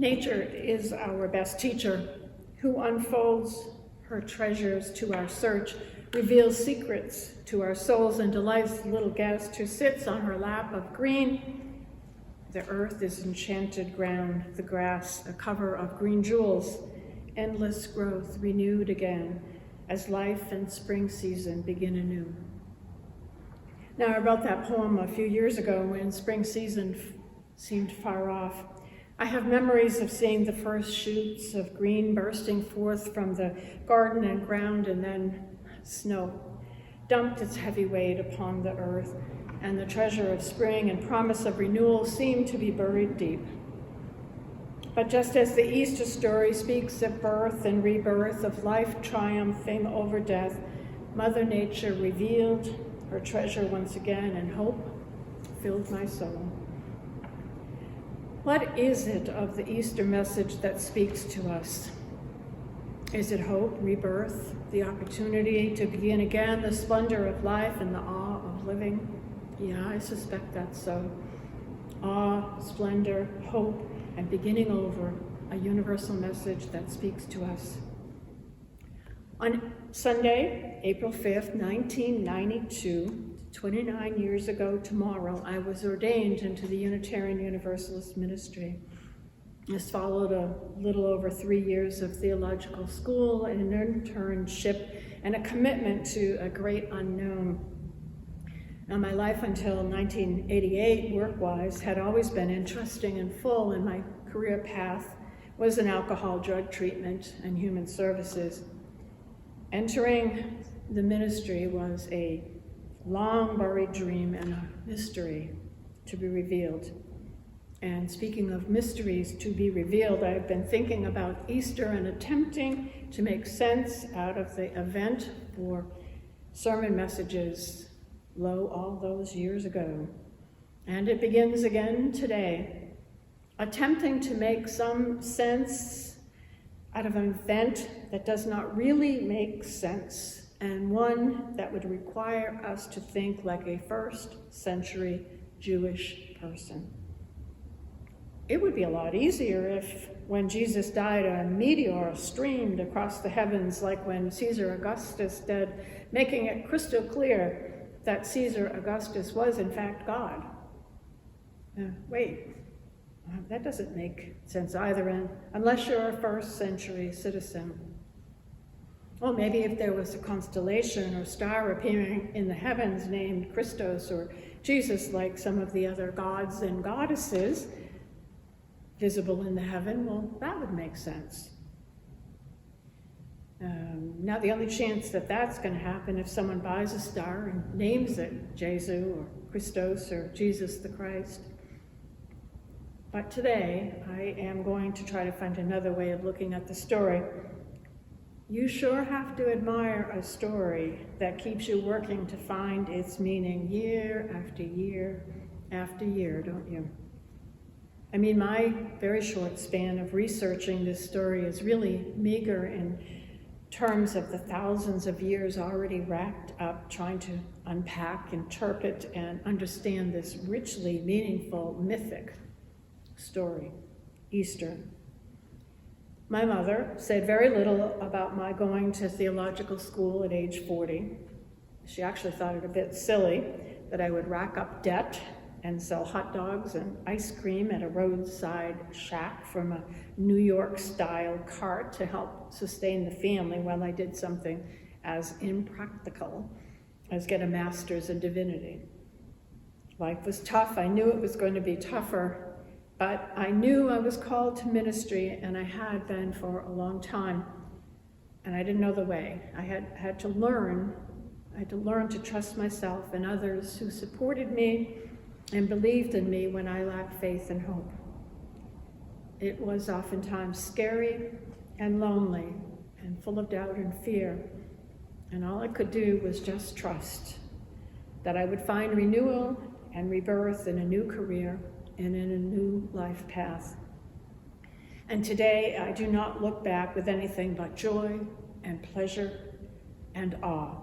Nature is our best teacher, who unfolds her treasures to our search, reveals secrets to our souls, and delights the little guest who sits on her lap of green. The earth is enchanted ground, the grass a cover of green jewels, endless growth renewed again as life and spring season begin anew. Now, I wrote that poem a few years ago when spring season seemed far off. I have memories of seeing the first shoots of green bursting forth from the garden and ground, and then snow dumped its heavy weight upon the earth, and the treasure of spring and promise of renewal seemed to be buried deep. But just as the Easter story speaks of birth and rebirth, of life triumphing over death, Mother Nature revealed her treasure once again, and hope filled my soul. What is it of the Easter message that speaks to us? Is it hope, rebirth, the opportunity to begin again, the splendor of life and the awe of living? Yeah, I suspect that's so. Awe, splendor, hope, and beginning over, a universal message that speaks to us. On Sunday, April 5th, 1992, 29 years ago tomorrow, I was ordained into the Unitarian Universalist ministry. This followed a little over 3 years of theological school, and an internship, and a commitment to a great unknown. Now, my life until 1988, work-wise, had always been interesting and full, and my career path was in alcohol, drug treatment, and human services. Entering the ministry was a long buried dream and a mystery to be revealed. And speaking of mysteries to be revealed, I've been thinking about Easter and attempting to make sense out of the event for sermon messages all those years ago. And it begins again today, attempting to make some sense out of an event that does not really make sense, and one that would require us to think like a first century Jewish person. It would be a lot easier if, when Jesus died, a meteor streamed across the heavens like when Caesar Augustus did, making it crystal clear that Caesar Augustus was in fact God. That doesn't make sense either, unless you're a first century citizen. Well, maybe if there was a constellation or star appearing in the heavens named Christos or Jesus, like some of the other gods and goddesses visible in the heaven, well, that would make sense. Now, the only chance that that's going to happen if someone buys a star and names it Jesus or Christos or Jesus the Christ. But today, I am going to try to find another way of looking at the story. You sure have to admire a story that keeps you working to find its meaning year after year after year, don't you? I mean, my very short span of researching this story is really meager in terms of the thousands of years already racked up trying to unpack, interpret, and understand this richly meaningful, mythic story, Easter. My mother said very little about my going to theological school at age 40. She actually thought it a bit silly that I would rack up debt and sell hot dogs and ice cream at a roadside shack from a New York-style cart to help sustain the family while I did something as impractical as get a master's in divinity. Life was tough. I knew it was going to be tougher, but I knew I was called to ministry, and I had been for a long time, and I didn't know the way. I had to learn to trust myself and others who supported me and believed in me when I lacked faith and hope. It was oftentimes scary and lonely and full of doubt and fear, and all I could do was just trust that I would find renewal and rebirth in a new career and in a new life path. And today, I do not look back with anything but joy and pleasure and awe.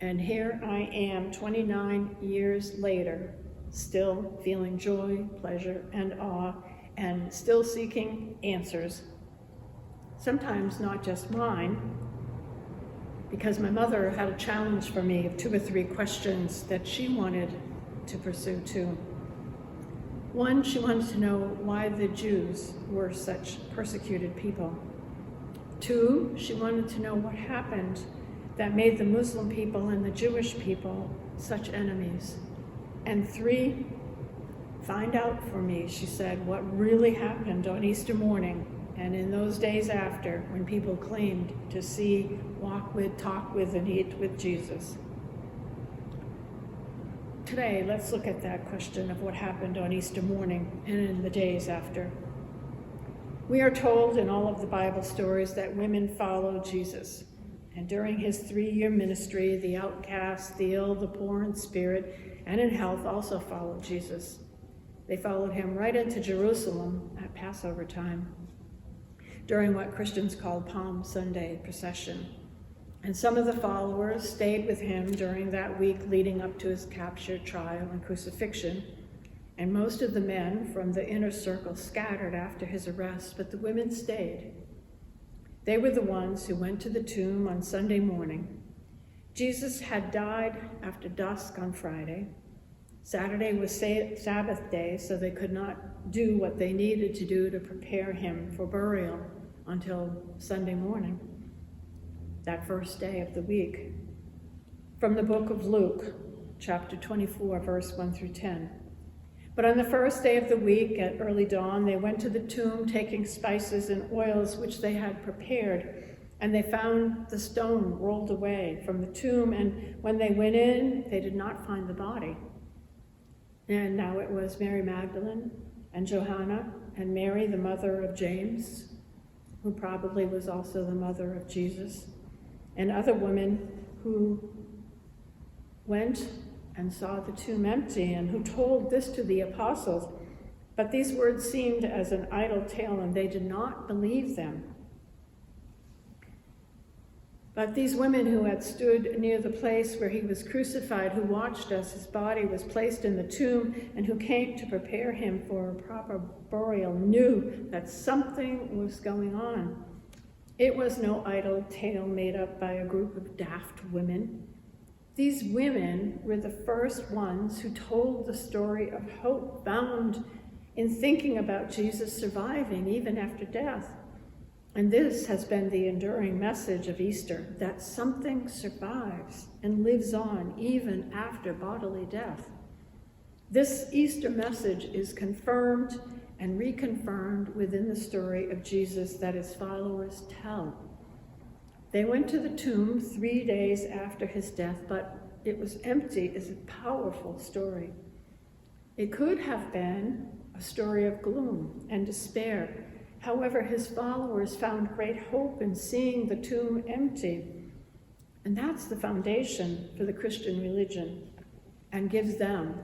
And here I am, 29 years later, still feeling joy, pleasure, and awe, and still seeking answers. Sometimes not just mine, because my mother had a challenge for me of 2 or 3 questions that she wanted to pursue too. One, she wanted to know why the Jews were such persecuted people. 2, she wanted to know what happened that made the Muslim people and the Jewish people such enemies. And 3, find out for me, she said, what really happened on Easter morning and in those days after, when people claimed to see, walk with, talk with, and eat with Jesus. Today, let's look at that question of what happened on Easter morning and in the days after. We are told in all of the Bible stories that women followed Jesus. And during his 3-year ministry, the outcast, the ill, the poor in spirit, and in health also followed Jesus. They followed him right into Jerusalem at Passover time, during what Christians call Palm Sunday procession. And some of the followers stayed with him during that week leading up to his capture, trial, and crucifixion. And most of the men from the inner circle scattered after his arrest, but the women stayed. They were the ones who went to the tomb on Sunday morning. Jesus had died after dusk on Friday. Saturday was Sabbath day, so they could not do what they needed to do to prepare him for burial until Sunday morning, that first day of the week. From the book of Luke, chapter 24, verse 1 through 10. But on the first day of the week, at early dawn, they went to the tomb, taking spices and oils which they had prepared, and they found the stone rolled away from the tomb, and when they went in, they did not find the body. And now it was Mary Magdalene and Johanna and Mary, the mother of James, who probably was also the mother of Jesus, and other women who went and saw the tomb empty, and who told this to the apostles. But these words seemed as an idle tale, and they did not believe them. But these women who had stood near the place where he was crucified, who watched as his body was placed in the tomb, and who came to prepare him for a proper burial, knew that something was going on. It was no idle tale made up by a group of daft women. These women were the first ones who told the story of hope found in thinking about Jesus surviving even after death. And this has been the enduring message of Easter, that something survives and lives on even after bodily death. This Easter message is confirmed and reconfirmed within the story of Jesus that his followers tell. They went to the tomb 3 days after his death, but it was empty is a powerful story. It could have been a story of gloom and despair. However, his followers found great hope in seeing the tomb empty. And that's the foundation for the Christian religion and gives them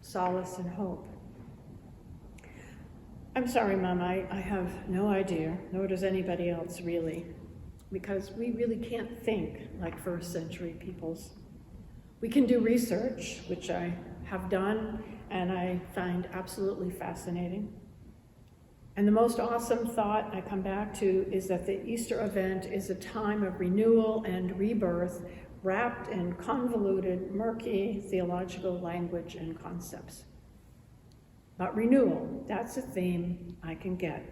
solace and hope. I'm sorry, Mom, I have no idea, nor does anybody else really, because we really can't think like first century peoples. We can do research, which I have done, and I find absolutely fascinating. And the most awesome thought I come back to is that the Easter event is a time of renewal and rebirth wrapped in convoluted, murky theological language and concepts. But renewal, that's a theme I can get.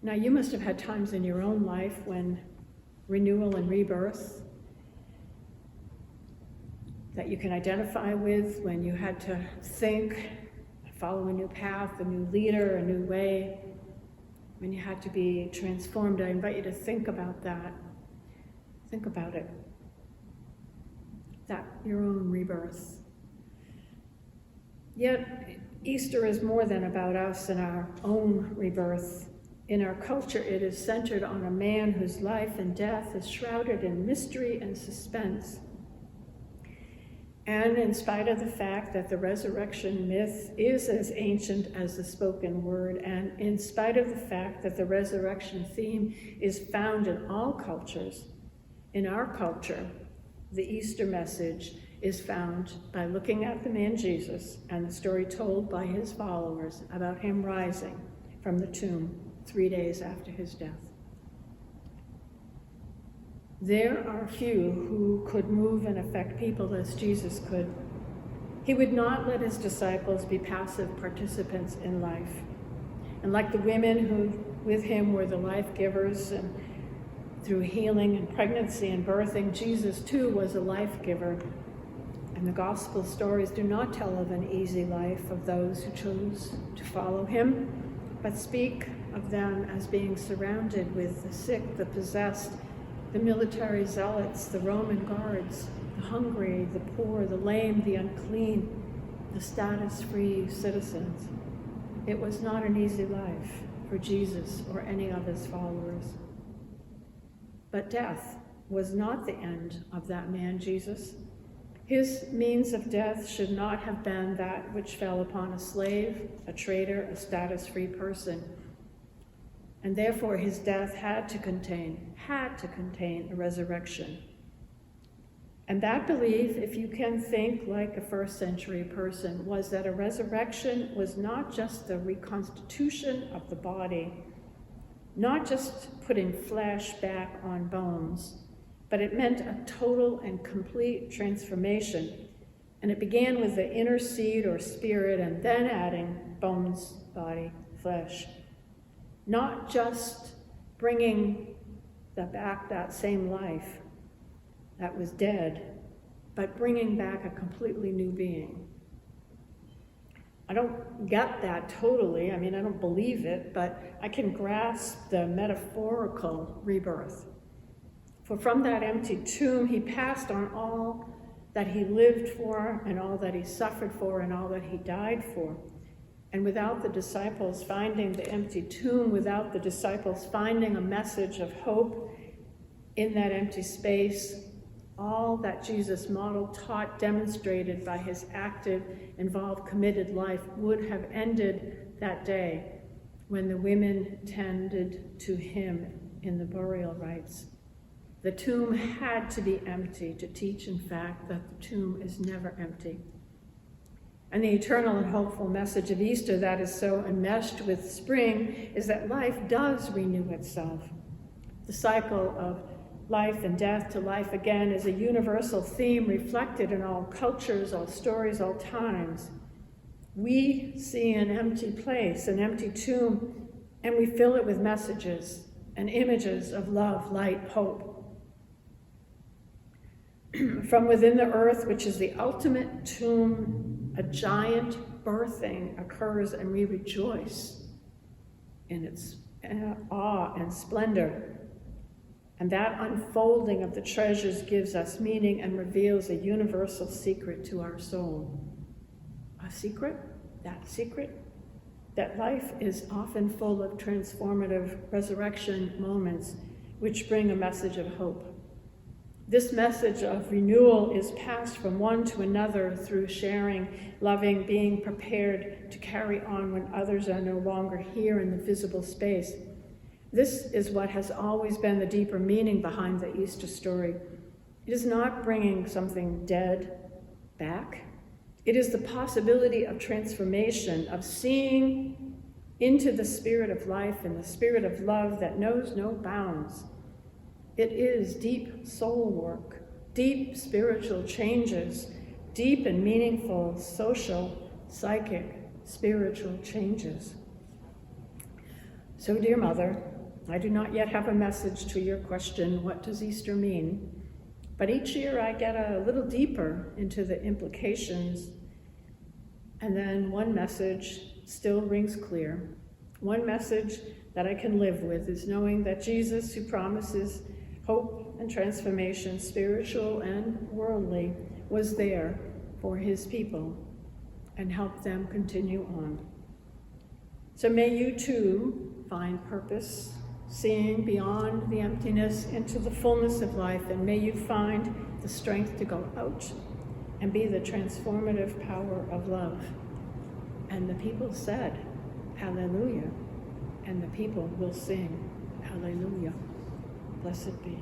Now, you must have had times in your own life when renewal and rebirth that you can identify with, when you had to think, follow a new path, a new leader, a new way, when you had to be transformed. I invite you to think about that. Think about it. That your own rebirth. Yet, Easter is more than about us and our own rebirth. In our culture, it is centered on a man whose life and death is shrouded in mystery and suspense. And in spite of the fact that the resurrection myth is as ancient as the spoken word, and in spite of the fact that the resurrection theme is found in all cultures, in our culture, the Easter message is found by looking at the man Jesus and the story told by his followers about him rising from the tomb 3 days after his death. There are few who could move and affect people as Jesus could. He would not let his disciples be passive participants in life. And like the women who with him were the life givers, and through healing and pregnancy and birthing, Jesus too was a life giver. And the gospel stories do not tell of an easy life of those who chose to follow him, but speak of them as being surrounded with the sick, the possessed, the military zealots, the Roman guards, the hungry, the poor, the lame, the unclean, the status-free citizens. It was not an easy life for Jesus or any of his followers. But death was not the end of that man Jesus. His means of death should not have been that which fell upon a slave, a traitor, a status-free person. And therefore his death had to contain a resurrection. And that belief, if you can think like a first century person, was that a resurrection was not just the reconstitution of the body, not just putting flesh back on bones, but it meant a total and complete transformation. And it began with the inner seed or spirit and then adding bones, body, flesh. Not just bringing back that same life that was dead, but bringing back a completely new being. I don't get that totally. I mean, I don't believe it, but I can grasp the metaphorical rebirth. For from that empty tomb, he passed on all that he lived for and all that he suffered for and all that he died for. And without the disciples finding the empty tomb, without the disciples finding a message of hope in that empty space, all that Jesus modeled, taught, demonstrated by his active, involved, committed life would have ended that day when the women tended to him in the burial rites. The tomb had to be empty to teach, in fact, that the tomb is never empty. And the eternal and hopeful message of Easter that is so enmeshed with spring is that life does renew itself. The cycle of life and death to life again is a universal theme reflected in all cultures, all stories, all times. We see an empty place, an empty tomb, and we fill it with messages and images of love, light, hope. From within the earth, which is the ultimate tomb, a giant birthing occurs, and we rejoice in its awe and splendor. And that unfolding of the treasures gives us meaning and reveals a universal secret to our soul. A secret? That life is often full of transformative resurrection moments which bring a message of hope. This message of renewal is passed from one to another through sharing, loving, being prepared to carry on when others are no longer here in the visible space. This is what has always been the deeper meaning behind the Easter story. It is not bringing something dead back. It is the possibility of transformation, of seeing into the spirit of life and the spirit of love that knows no bounds. It is deep soul work, deep spiritual changes, deep and meaningful social, psychic, spiritual changes. So, dear Mother, I do not yet have a message to your question, what does Easter mean? But each year I get a little deeper into the implications, and then one message still rings clear. One message that I can live with is knowing that Jesus, who promises hope and transformation, spiritual and worldly, was there for his people and helped them continue on. So may you too find purpose, seeing beyond the emptiness into the fullness of life, and may you find the strength to go out and be the transformative power of love. And the people said, Hallelujah, and the people will sing, Hallelujah. Blessed be.